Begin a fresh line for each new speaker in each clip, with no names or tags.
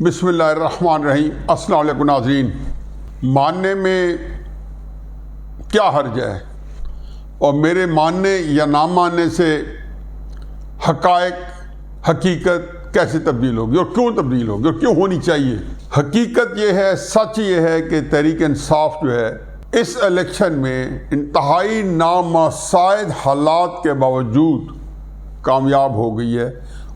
बिस्मिल्लाहिर्रहमानिर्रहीम। अस्सलाम वालेकुम नाज़रीन। मानने में क्या हर्ज है और मेरे मानने या ना मानने से हक़ाइक़ हकीकत कैसे तब्दील होगी और क्यों तब्दील होगी और क्यों होनी चाहिए। हकीकत ये है, सच ये है कि तहरीक इंसाफ जो है इस इलेक्शन में इंतहाई नामसाइद हालात के बावजूद कामयाब हो गई है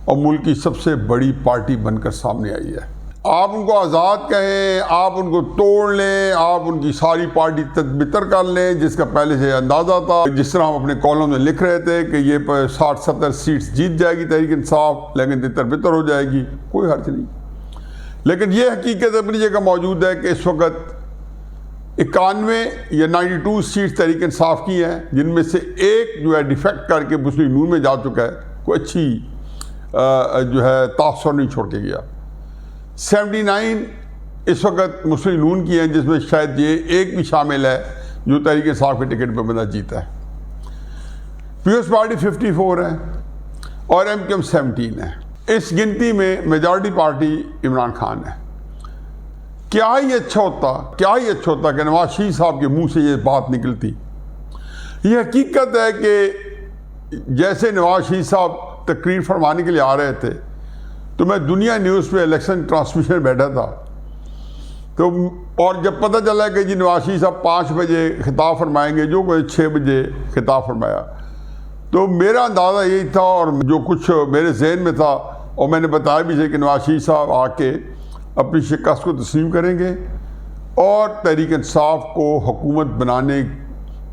और मुल्क की सबसे बड़ी पार्टी बनकर सामने आई है। आप उनको आज़ाद कहें, आप उनको तोड़ लें, आप उनकी सारी पार्टी तदबितर कर लें, जिसका पहले से अंदाज़ा था। जिस तरह हम अपने कॉलम में लिख रहे थे कि ये 60-70 सीट्स जीत जाएगी तहरीक इंसाफ, लेकिन तितर-बितर हो जाएगी, कोई हर्ज नहीं। लेकिन ये हकीकत अपनी जगह मौजूद है कि इस वक्त 91 या 92 सीट्स तहरीक इंसाफ की हैं, जिनमें से एक जो है डिफेक्ट करके मुस्लिम नून में जा चुका है। कोई अच्छी जो है तासुर नहीं छोड़ के गया। 79 इस वक्त मुस्लिम नून की हैं, जिसमें शायद ये एक भी शामिल है जो तहरीक इंसाफ के टिकट पर बंदा जीता है। पीपल्स पार्टी 54 है और MKM 17 है। इस गिनती में मेजॉरिटी पार्टी इमरान खान है। क्या ही अच्छा होता कि नवाज शरीफ साहब के मुंह से ये बात निकलती। ये हकीकत है कि जैसे नवाज शरीफ साहब तकरीर फरमाने के लिए आ रहे थे तो मैं दुनिया न्यूज़ पे इलेक्शन ट्रांसमिशन बैठा था, तो और जब पता चला कि जी नवाज शरीफ साहब 5 बजे खिताब फरमाएंगे, जो कोई 6 बजे खिताब फरमाया, तो मेरा अंदाज़ा यही था और जो कुछ मेरे जहन में था और मैंने बताया भी है कि नवाज शरीफ साहब आके अपनी शिकस्त को तस्लीम करेंगे और तहरीक इंसाफ को हुकूमत बनाने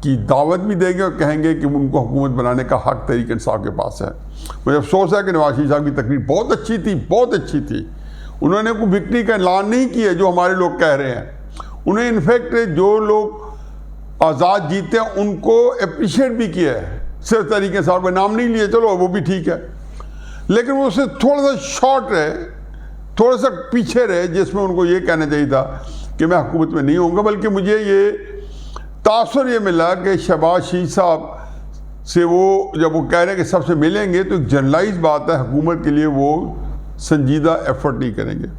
की दावत भी देंगे और कहेंगे कि उनको हुकूमत बनाने का हक़ तहरीक इंसाफ के पास है। मुझे अफसोस है कि नवाज शरीफ साहब की तकरीर बहुत अच्छी थी। उन्होंने कोई विक्ट्री का ऐलान नहीं किया जो हमारे लोग कह रहे हैं। उन्हें इनफैक्ट जो लोग आज़ाद जीते हैं उनको अप्रिशिएट भी किया है। सिर्फ तहरीक इंसाफ का नाम नहीं लिया, चलो वो भी ठीक है, लेकिन वो उससे थोड़ा सा शॉर्ट रहे, थोड़ा सा पीछे रहे, जिसमें उनको ये कहना चाहिए था कि मैं हुकूमत में नहीं होऊंगा। बल्कि मुझे ये तासुर ये मिला कि शहबाज शरीफ साहब से वो जब वो कह रहे हैं कि सबसे मिलेंगे, तो एक जनरलाइज बात है, हुकूमत के लिए वो संजीदा एफर्ट नहीं करेंगे।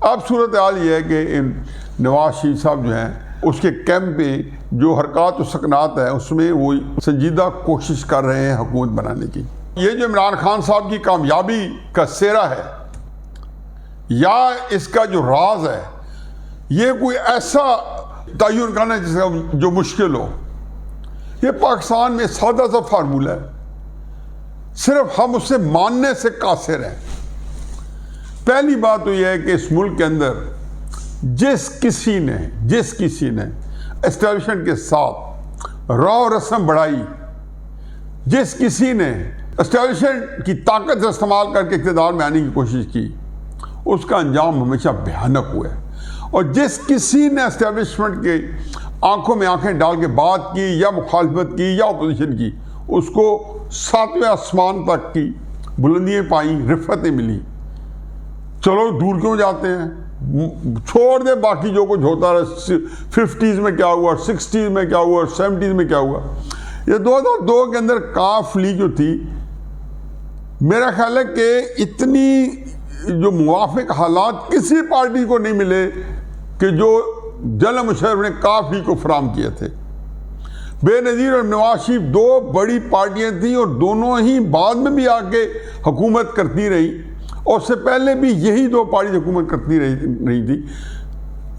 अब सूरत हाल ये है कि नवाज शरीफ साहब जो हैं उसके कैंप में जो हरकत और सकनात है उसमें वो संजीदा कोशिश कर रहे हैं हुकूमत बनाने की। ये जो इमरान खान साहब की कामयाबी का सेहरा है या इसका जो राज है, ये कोई ऐसा तयन करना जिसका जो मुश्किल हो। ये पाकिस्तान में सादा सा फार्मूला है, सिर्फ हम उससे मानने से कासिर हैं। पहली बात तो यह है कि इस मुल्क के अंदर जिस किसी ने एस्टेब्लिशमेंट के साथ रौ रस्म बढ़ाई, जिस किसी ने एस्टेब्लिशमेंट की ताकत से इस्तेमाल करके इक़्तिदार में आने की कोशिश की, उसका अंजाम हमेशा भयानक हुआ है। और जिस किसी ने एस्टेब्लिशमेंट के आंखों में आंखें डाल के बात की या मुखालफत की या अपोजिशन की, उसको 7वें आसमान तक की बुलंदियाँ पाई, रिफ़तें मिली। चलो दूर क्यों जाते हैं, छोड़ दे बाकी जो कुछ होता रहा। 50s में क्या हुआ, 60s में क्या हुआ, 70s में क्या हुआ। ये 2002 के अंदर काफ लीग जो थी, मेरा ख्याल है कि इतनी जो मुवाफिक हालात किसी पार्टी को नहीं मिले कि जो जनरल मुशर्रफ ने काफ लीग को फराम किए थे। बेनज़ीर और नवाज शरीफ 2 बड़ी पार्टियां थी और दोनों ही बाद में भी आके हुकूमत करती रही, और उससे पहले भी यही 2 पार्टी हुकूमत करती रही थी।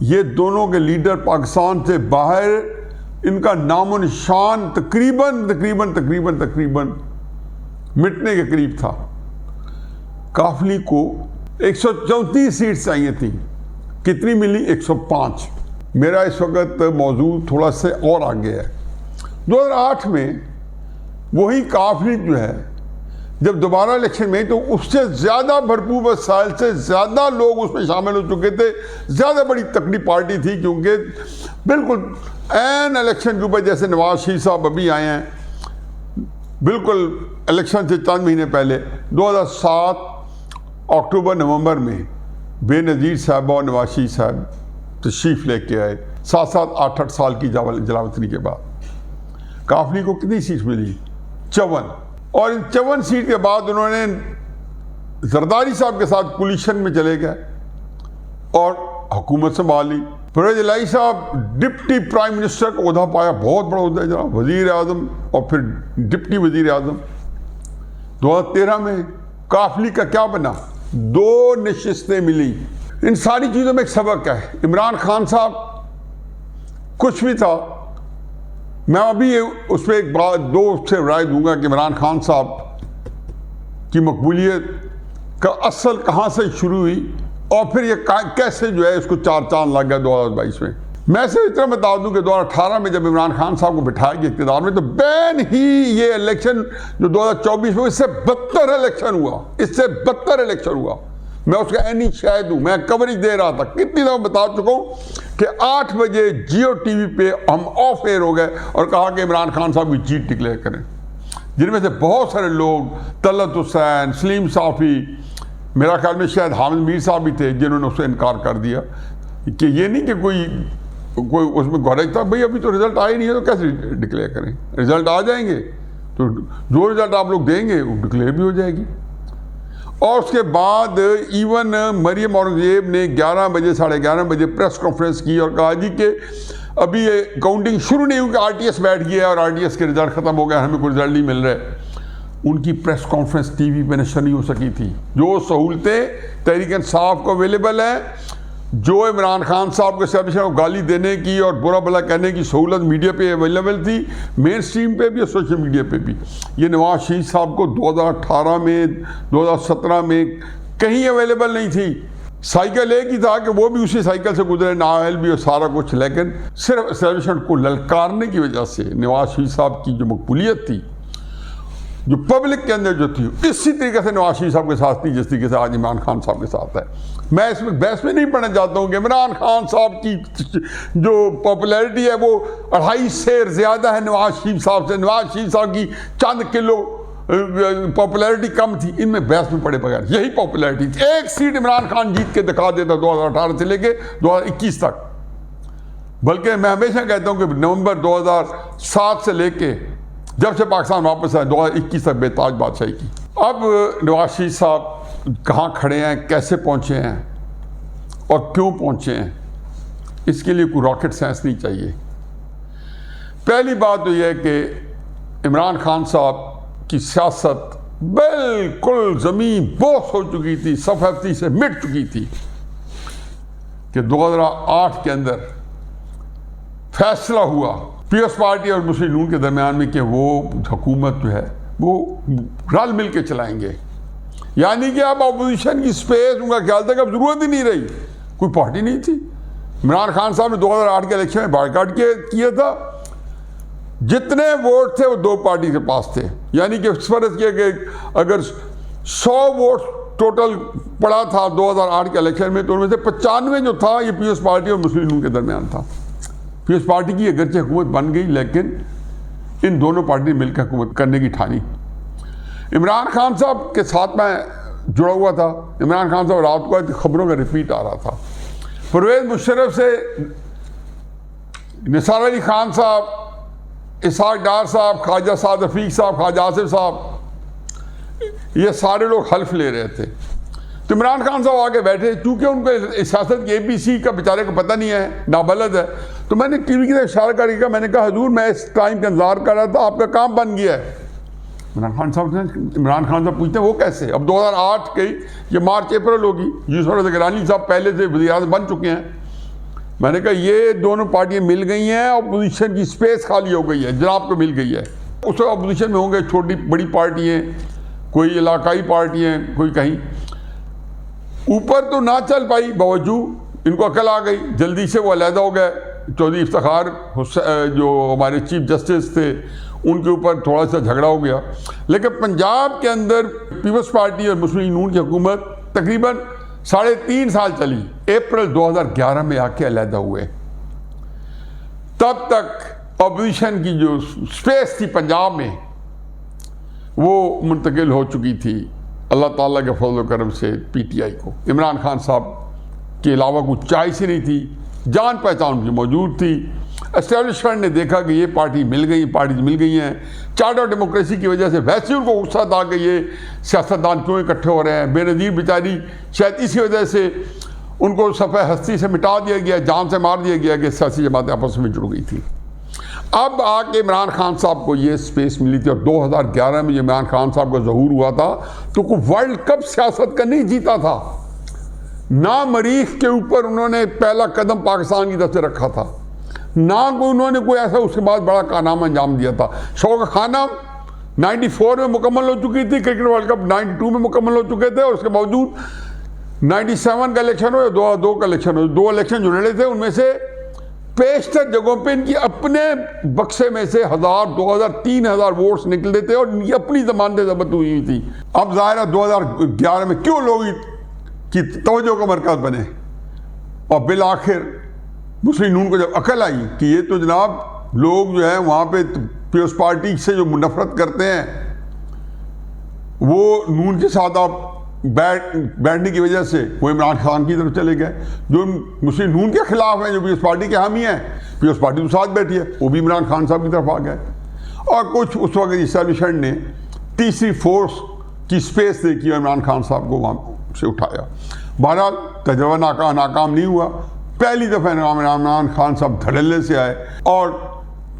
ये दोनों के लीडर पाकिस्तान से बाहर, इनका नामो निशान तकरीबन मिटने के करीब था। काफ लीग को 134 सीट्स चाहिए थी, कितनी मिली? 105। मेरा इस वक्त मौजूद थोड़ा से और आगे है। 2008 में वही काफ लीग जो है जब दोबारा इलेक्शन में, तो उससे ज़्यादा भरपूर वसाइल से ज़्यादा लोग उसमें शामिल हो चुके थे, ज़्यादा बड़ी तकड़ी पार्टी थी, क्योंकि बिल्कुल एन इलेक्शन के ऊपर, जैसे नवाज शरीफ साहब अभी आए हैं, बिल्कुल इलेक्शन से चंद महीने पहले 2007 अक्टूबर-नवंबर में बेनज़ीर साहब और नवाज शरीफ साहब तशरीफ़ लेके आए 7-7, 8-8 साल की जलावतनी के बाद। काफ लीग को कितनी सीट मिली? 54। और इन 54 सीट के बाद उन्होंने जरदारी साहब के साथ कोलिशन में चले गए और हुकूमत संभाली। परवेज इलाही साहब डिप्टी प्राइम मिनिस्टर का ओहदा पाया, बहुत बड़ा ओहदा है जनाब, वजीर आजम और फिर डिप्टी वजीर आजम। 2013 में काफली का क्या बना, 2 नशिस्तें मिली। इन सारी चीज़ों में एक सबक है। इमरान खान साहब कुछ भी था, मैं अभी उस पर एक बात 2 से राय दूंगा कि इमरान खान साहब की मकबूलियत का असल कहाँ से शुरू हुई और फिर ये कैसे जो है इसको 4 चांद लग गया 2022 में। मैं सिर्फ इतना बता दूं कि 2018 में जब इमरान खान साहब को बिठाया गया इक़्तिदार में, तो बैन ही ये इलेक्शन जो 2024 में, इससे बदतर इलेक्शन हुआ, इससे बदतर इलेक्शन हुआ। मैं उसका एनी शायद हूँ, मैं कवरेज दे रहा था, कितनी दफ़ा बता चुका हूँ कि 8 बजे जियो टीवी पे हम ऑफ एयर हो गए और कहा कि इमरान खान साहब की जीत डिक्लेयर करें, जिनमें से बहुत सारे लोग, तलत हुसैन, सलीम साफ़ी, मेरा ख्याल में शायद हामिद मीर साहब भी थे, जिन्होंने उससे इनकार कर दिया कि ये नहीं कि कोई उसमें गौरज था, भाई अभी तो रिजल्ट आए नहीं है तो कैसे डिक्लेयर करें, रिजल्ट आ जाएंगे तो जो रिजल्ट आप लोग देंगे वो डिक्लेयर भी हो जाएगी। और उसके बाद इवन मरियम औरंगजेब ने 11 बजे 11:30 बजे प्रेस कॉन्फ्रेंस की और कहा जी कि अभी ये काउंटिंग शुरू नहीं हुई, आरटीएस बैठ गया और आरटीएस के रिजल्ट ख़त्म हो गया, हमें कोई रिजल्ट नहीं मिल रहा है। उनकी प्रेस कॉन्फ्रेंस टीवी पे नशर नहीं हो सकी थी। जो सहूलतें तहरीक इंसाफ को अवेलेबल है, जो इमरान खान साहब के एस्टेब्लिशमेंट को गाली देने की और बुरा भला कहने की सहूलत मीडिया पे अवेलेबल थी, मेन स्ट्रीम पे भी और सोशल मीडिया पे भी, ये नवाज शरीफ साहब को 2018 में 2017 में कहीं अवेलेबल नहीं थी। साइकिल एक ही था कि वो भी उसी साइकिल से गुजरे, नाअहल भी और सारा कुछ, लेकिन सिर्फ एस्टेब्लिशमेंट को ललकारने की वजह से नवाज शरीफ साहब की जो मकबूलियत थी, जो पब्लिक के अंदर जो थी, इसी तरीके से नवाज शरीफ साहब के साथ थी जिस तरीके से आज इमरान खान साहब के साथ है। मैं इसमें बहस में नहीं पढ़ना चाहता हूँ कि इमरान खान साहब की जो पॉपुलैरिटी है वो 2.5 शेर ज़्यादा है नवाज शरीफ साहब से, नवाज शरीफ साहब की चंद किलो पॉपुलैरिटी कम थी। इनमें बहस में पड़े बगैर यही पॉपुलैरिटी थी। 1 सीट इमरान खान जीत के दिखा देता 2018 से लेके 2021 तक। बल्कि मैं हमेशा कहता हूँ कि नवंबर 2007 से लेके जब से पाकिस्तान वापस आया 2021 तक बेताज बादशाही की। अब नवाज शरीफ साहब कहाँ खड़े हैं, कैसे पहुँचे हैं और क्यों पहुँचे हैं, इसके लिए कोई रॉकेट साइंस नहीं चाहिए। पहली बात तो यह है कि इमरान खान साहब की सियासत बिल्कुल ज़मीन बोस हो चुकी थी, सफेदी से मिट चुकी थी कि 2008 के अंदर फैसला हुआ पीएस पार्टी और मुस्लिम लीग के दरमियान में कि वो हुकूमत जो है वो रल मिल के चलाएंगे। यानी कि अब अपोजिशन की स्पेस उनका ख्याल था कि अब ज़रूरत ही नहीं रही, कोई पार्टी नहीं थी। इमरान खान साहब ने 2008 के इलेक्शन में बायकॉट किया था, जितने वोट थे वो 2 पार्टी के पास थे। यानी कि फर्ज किया कि अगर 100 वोट टोटल पड़ा था 2008 के इलेक्शन में, तो उनमें से 95 जो था ये पीएस पार्टी और मुस्लिम लीग के दरमियान था। पीएस पार्टी की अगरचे हुकूमत बन गई, लेकिन इन दोनों पार्टी ने मिलकर हुकूमत करने की ठानी। इमरान खान साहब के साथ मैं जुड़ा हुआ था। इमरान खान साहब रात को खबरों का रिपीट आ रहा था। परवेज मुशर्रफ से निसार अली खान साहब, इसहाक डार साहब, ख्वाजा साद रफीक साहब, ख्वाजा आसिफ साहब, ये सारे लोग हल्फ ले रहे थे। तो इमरान खान साहब आके बैठे, चूँकि उनको सियासत की ABC का बेचारे को पता नहीं है, नाबलद है, तो मैंने टीवी की तरफ इशारा करके मैंने कहा हजूर मैं इस टाइम का इंतजार कर रहा था, आपका काम बन गया है। इमरान खान साहब पूछते हैं वो कैसे? अब 2008 की ये मार्च अप्रैल होगी, यूसुफ गिलानी साहब पहले से वज़ीर-ए-आज़म बन चुके हैं। मैंने कहा ये दोनों पार्टियां मिल गई हैं, अपोजिशन की स्पेस खाली हो गई है, जनाब को मिल गई है। उस अपोजिशन में होंगे छोटी बड़ी पार्टियाँ, कोई इलाकाई पार्टियाँ, कोई कहीं ऊपर तो ना चल पाई, बावजूद इनको अकल आ गई, जल्दी से वो अलहदा हो गए। चौधरी इफ्तिखार जो हमारे चीफ जस्टिस थे, उनके ऊपर थोड़ा सा झगड़ा हो गया। लेकिन पंजाब के अंदर पीपल्स पार्टी और मुस्लिम लीग की हुकूमत तकरीबन 3.5 साल चली। अप्रैल 2011 में आके अलहदा हुए। तब तक अपोजिशन की जो स्पेस थी पंजाब में वो मुंतकिल हो चुकी थी अल्लाह ताला के फजल करम से PTI को। इमरान खान साहब के अलावा कुछ चॉइस ही नहीं थी, जान पहचान उनकी मौजूद थी। एस्टेब्लिशमेंट ने देखा कि ये पार्टी मिल गई हैं। चार्टर डेमोक्रेसी की वजह से वैसे उनको गुस्सा था कि ये सियासतदान क्यों इकट्ठे हो रहे हैं, बेनज़ीर बेचारी शायद इसी वजह से उनको सफ़े हस्ती से मिटा दिया गया, जान से मार दिया गया कि सियासी जमातें आपस में जुड़ गई थी। अब आके इमरान खान साहब को ये स्पेस मिली थी और 2011 में इमरान खान साहब का ज़हूर हुआ था तो कोई वर्ल्ड कप सियासत का नहीं जीता था, ना मरीख के ऊपर उन्होंने पहला कदम पाकिस्तान की तरफ से रखा था, ना कोई उन्होंने कोई ऐसा उसके बाद बड़ा कारनामा अंजाम दिया था। शौक खाना 94 में मुकम्मल हो चुकी थी, क्रिकेट वर्ल्ड कप 92 में मुकम्मल हो चुके थे और उसके बावजूद 97 का इलेक्शन हो या 2002 का इलेक्शन हो, 2 इलेक्शन जो लड़े थे उनमें से पेशतर जगहों पे इनकी अपने बक्से में से 1000, 2000, 3000 वोट्स निकलते थे और इनकी अपनी जमानतें जब्त हुई थी। अब ज़ाहिर है 2011 में क्यों लोग की तवज्जो का मरकज़ बने और बिल आखिर मुस्लिम नून को जब अकल आई कि ये तो जनाब लोग जो है वहाँ पे पीपल्स पार्टी से जो नफरत करते हैं वो नून के साथ आप बैठने की वजह से वो इमरान खान की तरफ चले गए। जो मुस्लिम नून के खिलाफ हैं, जो पीपल्स पार्टी के हामी हैं, पीपल्स पार्टी तो साथ बैठी है, वो भी इमरान खान साहब की तरफ आ गए। और कुछ उस वक्त इस्टेब्लिशमेंट ने तीसरी फोर्स की स्पेस देखी और इमरान खान साहब को वहाँ से उठाया। बहरहाल तजर्बा नाकाम नहीं हुआ। पहली दफ़ा इमरान खान साहब धड़ल्ले से आए और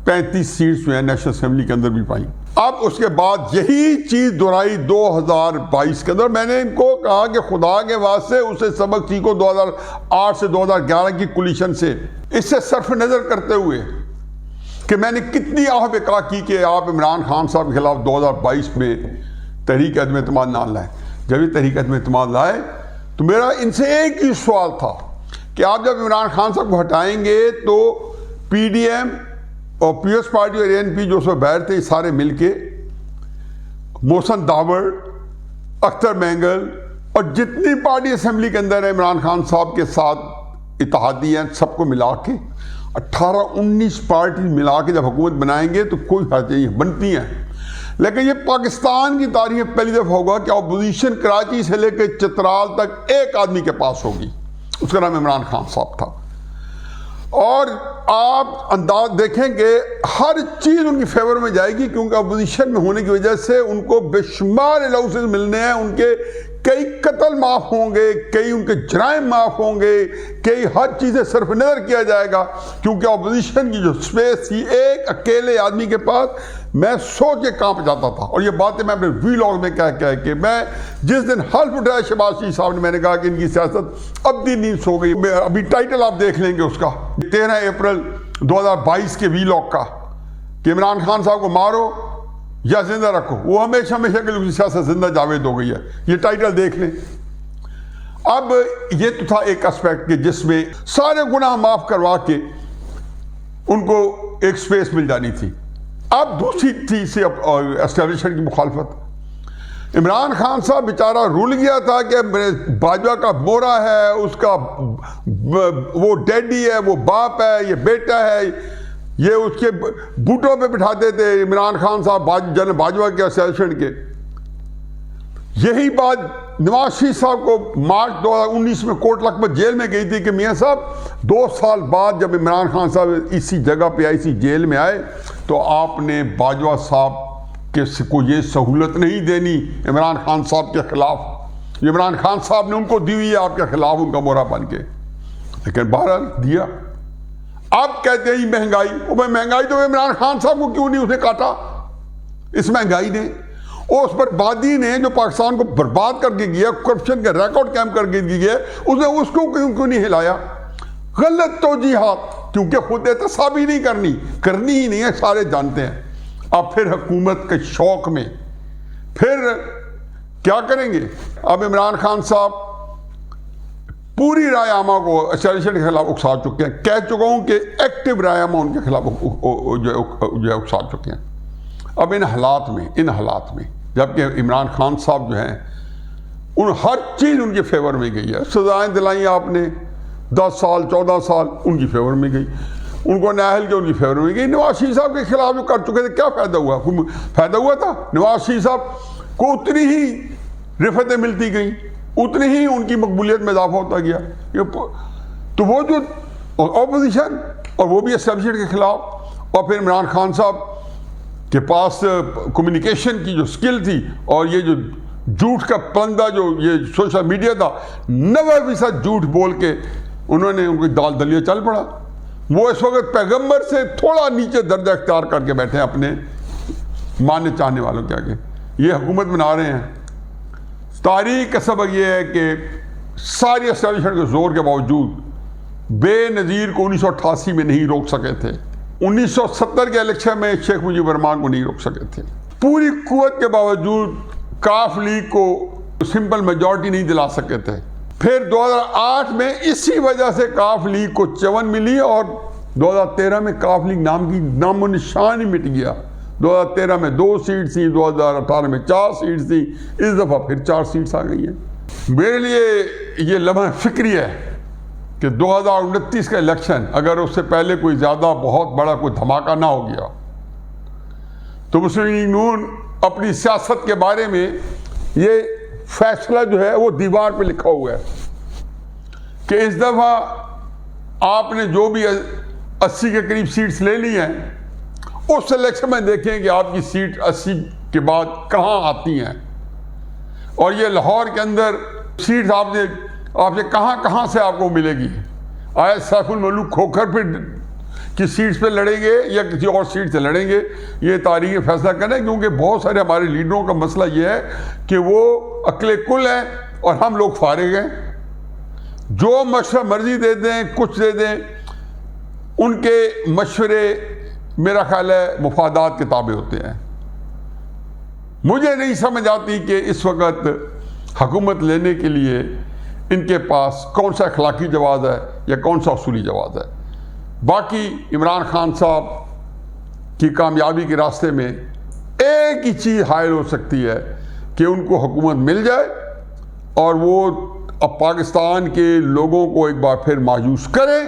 35 सीट्स जो है नेशनल असेंबली के अंदर भी पाई। अब उसके बाद यही चीज़ दोहराई 2022 के अंदर। मैंने इनको कहा कि खुदा के वास्ते उसे सबक सीखो 2008 से 2011 की कोलिशन से। इससे सर्फ नज़र करते हुए कि मैंने कितनी आह बेका की कि आप इमरान खान साहब के खिलाफ 2022 में तहरीक अदम एतमाद ना लाएं। जब ये तहरीक अदम एतमाद लाए तो मेरा इनसे एक ही सवाल था कि आप जब इमरान खान साहब को हटाएंगे तो PDM और पीपल्स पार्टी और ANP जो उसमें बैठ थे सारे मिलके मोहसन दावड़, अख्तर मैंगल और जितनी पार्टी असेंबली के अंदर है इमरान खान साहब के साथ इत्तेहादी हैं, सबको मिला के 18-19 पार्टी मिला के जब हुकूमत बनाएंगे तो कोई हर्ज नहीं बनती हैं। लेकिन ये पाकिस्तान की तारीख में पहली दफ़ा होगा कि अपोजिशन कराची से लेकर चित्राल तक एक आदमी के पास होगी, उसका नाम इमरान खान साहब था। और आप अंदाज देखेंगे हर चीज़ उनकी फेवर में जाएगी क्योंकि अपोजिशन में होने की वजह से उनको बेशुमार अलाउंसेस मिलने हैं, उनके कई कत्ल माफ़ होंगे, कई उनके जराइम माफ़ होंगे, कई हर चीज़ें सिर्फ नज़र किया जाएगा क्योंकि अपोजिशन की जो स्पेस थी एक अकेले आदमी के पास, मैं सोच के कांप जाता था। और ये बातें मैं अपने वीलॉग में कह के मैं जिस दिन हल्फ उठाया शहबाज शरीफ साहब ने, मैंने कहा कि इनकी सियासत अब दिन नींद सो गई। अभी टाइटल आप देख लेंगे उसका 13 अप्रैल 2022 के वीलॉग का कि इमरान खान साहब को मारो या जिंदा रखो, वो हमेशा हमेशा के लिए सियासत जिंदा जावेद हो गई है। ये टाइटल देख लें। अब ये तो था एक एस्पेक्ट कि जिसमें सारे गुनाह माफ करवा के उनको एक स्पेस मिल जानी थी। अब दूसरी थी से एस्टेब्लिशमेंट की मुखालफत। इमरान खान साहब बेचारा रुल गया था कि बाजवा का मोरा है, उसका वो डैडी है, वो बाप है, ये बेटा है, ये उसके बूटों पे बिठाते थे इमरान खान साहब जन बाजवा के एस्टेब्लिशमेंट के। यही बात नवाज शरीफ साहब को मार्च 2019 में कोट लखपत जेल में गई थी कि मियाँ साहब 2 साल बाद जब इमरान खान साहब इसी जगह पे आए, इसी जेल में आए, तो आपने बाजवा साहब के को ये सहूलत नहीं देनी इमरान खान साहब के खिलाफ। इमरान खान साहब ने उनको दी हुई है आपके खिलाफ उनका मोहरा बन के, लेकिन बहरहाल दिया। अब कहते हैं महंगाई, भाई महंगाई तो इमरान खान साहब को क्यों नहीं उसने काटा इस महंगाई ने, और उस बर्बादी ने जो पाकिस्तान को बर्बाद करके गया, करप्शन का रिकॉर्ड कैम करके गया, उसने उसको क्यों नहीं हिलाया। गलत तौजीहात, क्योंकि खुद एहतसाबी नहीं करनी ही नहीं है, सारे जानते हैं। अब फिर हुकूमत के शौक में फिर क्या करेंगे। अब इमरान खान साहब पूरी राय आमा को एस्टेब्लिशमेंट के खिलाफ उकसा चुके हैं। कह चुका हूँ कि एक्टिव राय आमा उनके खिलाफ जो है उकसा चुके हैं। अब इन हालात में जबकि इमरान खान साहब जो हैं उन हर चीज़ उनके फेवर में गई है। सजाएं दिलाई आपने 10 साल 14 साल उनकी फेवर में गई, उनको नाहल के उनकी फेवर में गई। नवाज शरीफ साहब के खिलाफ जो कर चुके थे क्या फ़ायदा हुआ, कोई फ़ायदा हुआ था। नवाज शरीफ साहब को उतनी ही रिफतें मिलती गई, उतनी ही उनकी मकबूलियत में इजाफा होता गया। तो वो जो अपोजिशन और वो भी एस्टेब्लिशमेंट के खिलाफ, और फिर इमरान खान साहब के पास कम्युनिकेशन की जो स्किल थी और ये जो झूठ का पंदा जो ये सोशल मीडिया था, 90% झूठ बोल के उन्होंने उनकी दाल दलिया चल पड़ा। वो इस वक्त पैगंबर से थोड़ा नीचे दर्जा इख्तियार करके बैठे हैं अपने मानने चाहने वालों के आगे। ये हुकूमत बना रहे हैं। तारीख का सबक ये है कि सारी एस्टेब्लिशमेंट के जोर के बावजूद बेनज़ीर को 1988 में नहीं रोक सके थे। 1970 के इलेक्शन में शेख मुजीबुर रहमान को नहीं रोक सके थे। पूरी कुव्वत के बावजूद काफ लीग को सिंपल मेजॉरिटी नहीं दिला सके थे। फिर 2008 में इसी वजह से काफ लीग को 54 मिली और 2013 में काफ लीग नाम की नामो निशान ही मिट गया। 2013 में 2 सीट थी, 2018 में 4 सीट थी, इस दफ़ा फिर 4 सीट्स आ गई हैं। मेरे लिए ये लम्हा फिक्री है कि 2029 का इलेक्शन अगर उससे पहले कोई ज़्यादा बहुत बड़ा कोई धमाका ना हो गया तो मुस्लिम लीग नून अपनी सियासत के बारे में ये फैसला जो है वो दीवार पे लिखा हुआ है कि इस दफ़ा आपने जो भी 80 के करीब सीट्स ले ली हैं, उस इलेक्शन में देखें कि आपकी सीट 80 के बाद कहाँ आती हैं। और ये लाहौर के अंदर सीट्स आपसे कहाँ से आपको मिलेगी। आया सैफुल मलूक खोखर पे की सीट्स पे लड़ेंगे या किसी और सीट से लड़ेंगे, ये तारीख फैसला करें। क्योंकि बहुत सारे हमारे लीडरों का मसला ये है कि वो अकले कुल हैं और हम लोग फारिग हैं। जो मशवरा मर्जी दे दें, कुछ दे दें, उनके मशवरे मेरा ख्याल है मुफादात के ताबे होते हैं। मुझे नहीं समझ आती कि इस वक्त हुकूमत लेने के लिए इनके पास कौन सा अखलाकी जवाब है या कौन सा उसूली जवाब है। बाकी इमरान खान साहब की कामयाबी के रास्ते में एक ही चीज़ हायल हो सकती है कि उनको हुकूमत मिल जाए और वो अब पाकिस्तान के लोगों को एक बार फिर मायूस करें,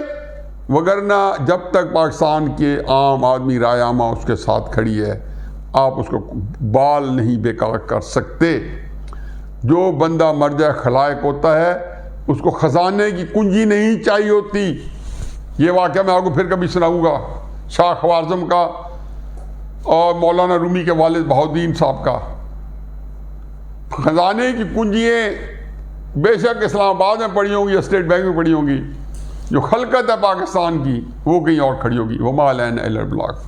वगरना जब तक पाकिस्तान के आम आदमी राय आमा उसके साथ खड़ी है, आप उसको बाल नहीं बेकार कर सकते। जो बंदा मर्जा खलायक होता है उसको ख़जाने की कुंजी नहीं चाहिए होती। ये वाक़या मैं आपको फिर कभी सुनाऊंगा, शाह ख्वाज़म का और मौलाना रूमी के वालिद बहाउद्दीन साहब का। ख़जाने की कुंजियाँ बेशक इस्लामाबाद में पड़ी होंगी या स्टेट बैंक में पड़ी होंगी, जो खलकत है पाकिस्तान की वो कहीं और खड़ी होगी। वो मालैन एलर ब्लॉक।